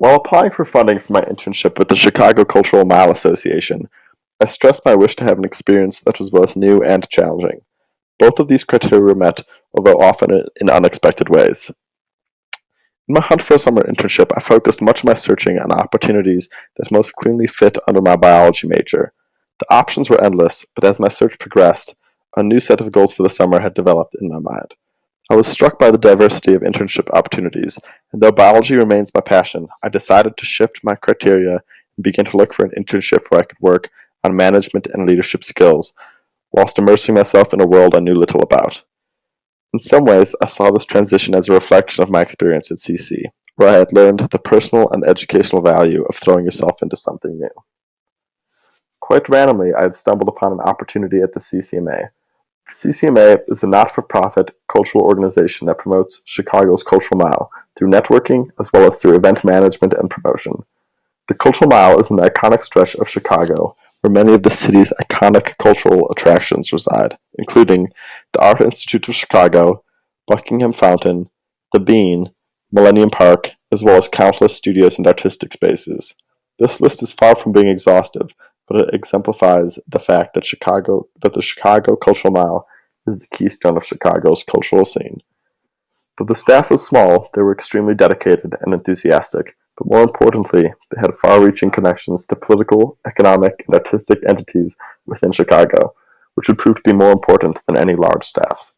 While applying for funding for my internship with the Chicago Cultural Mile Association, I stressed my wish to have an experience that was both new and challenging. Both of these criteria were met, although often in unexpected ways. In my hunt for a summer internship, I focused much of my searching on opportunities that most cleanly fit under my biology major. The options were endless, but as my search progressed, a new set of goals for the summer had developed in my mind. I was struck by the diversity of internship opportunities, and though biology remains my passion, I decided to shift my criteria and begin to look for an internship where I could work on management and leadership skills, whilst immersing myself in a world I knew little about. In some ways, I saw this transition as a reflection of my experience at CC, where I had learned the personal and educational value of throwing yourself into something new. Quite randomly, I had stumbled upon an opportunity at the CCMA. The CCMA is a not-for-profit cultural organization that promotes Chicago's Cultural Mile through networking as well as through event management and promotion. The Cultural Mile is an iconic stretch of Chicago where many of the city's iconic cultural attractions reside, including the Art Institute of Chicago, Buckingham Fountain, the Bean, Millennium Park, as well as countless studios and artistic spaces. This list is far from being exhaustive, but it exemplifies the fact that the Chicago Cultural Mile is the keystone of Chicago's cultural scene. Though the staff was small, they were extremely dedicated and enthusiastic, but more importantly, they had far-reaching connections to political, economic, and artistic entities within Chicago, which would prove to be more important than any large staff.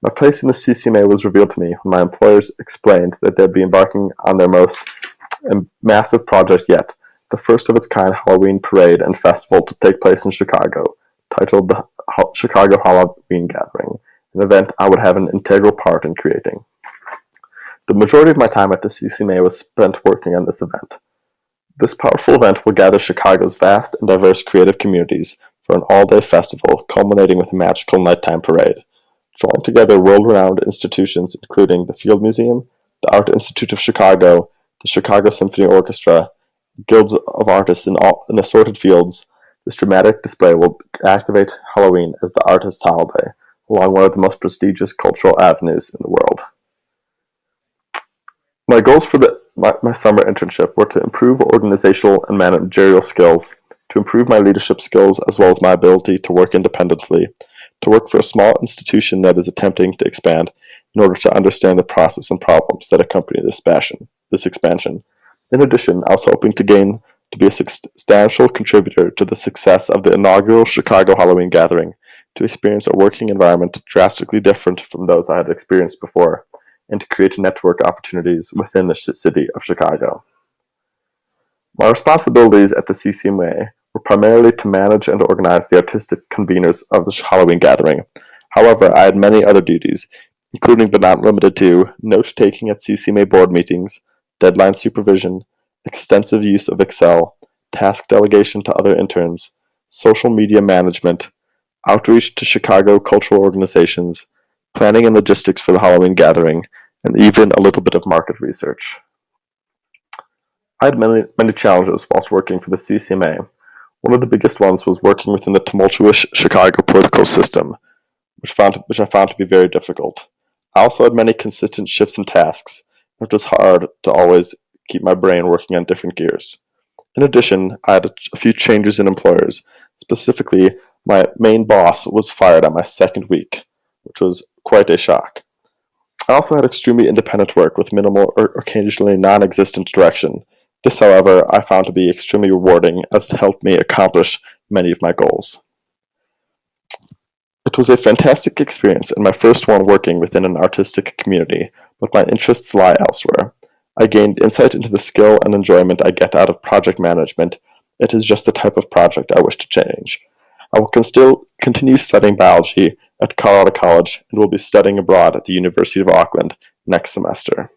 My place in the CCMA was revealed to me when my employers explained that they'd be embarking on their most massive project yet, the first of its kind Halloween parade and festival to take place in Chicago, titled the Chicago Halloween Gathering, an event I would have an integral part in creating. The majority of my time at the CCMA was spent working on this event. This powerful event will gather Chicago's vast and diverse creative communities for an all-day festival culminating with a magical nighttime parade, drawing together world-renowned institutions including the Field Museum, the Art Institute of Chicago, the Chicago Symphony Orchestra, guilds of artists in assorted fields. This dramatic display will activate Halloween as the artist's holiday, along one of the most prestigious cultural avenues in the world. My goals for my summer internship were to improve organizational and managerial skills, to improve my leadership skills as well as my ability to work independently, to work for a small institution that is attempting to expand in order to understand the process and problems that accompany this expansion. In addition, I was hoping to be a substantial contributor to the success of the inaugural Chicago Halloween Gathering, to experience a working environment drastically different from those I had experienced before, and to create network opportunities within the city of Chicago. My responsibilities at the CCMA were primarily to manage and organize the artistic conveners of the Halloween Gathering. However, I had many other duties, including but not limited to note-taking at CCMA board meetings, deadline supervision, extensive use of Excel, task delegation to other interns, social media management, outreach to Chicago cultural organizations, planning and logistics for the Halloween Gathering, and even a little bit of market research. I had many challenges whilst working for the CCMA. One of the biggest ones was working within the tumultuous Chicago political system, which I found to be very difficult. I also had many consistent shifts in tasks, and it was hard to always keep my brain working on different gears. In addition, I had a few changes in employers. Specifically, my main boss was fired on my second week, which was quite a shock. I also had extremely independent work with minimal or occasionally non-existent direction. This, however, I found to be extremely rewarding as it helped me accomplish many of my goals. It was a fantastic experience and my first one working within an artistic community, but my interests lie elsewhere. I gained insight into the skill and enjoyment I get out of project management. It is just the type of project I wish to change. I will still continue studying biology at Colorado College and will be studying abroad at the University of Auckland next semester.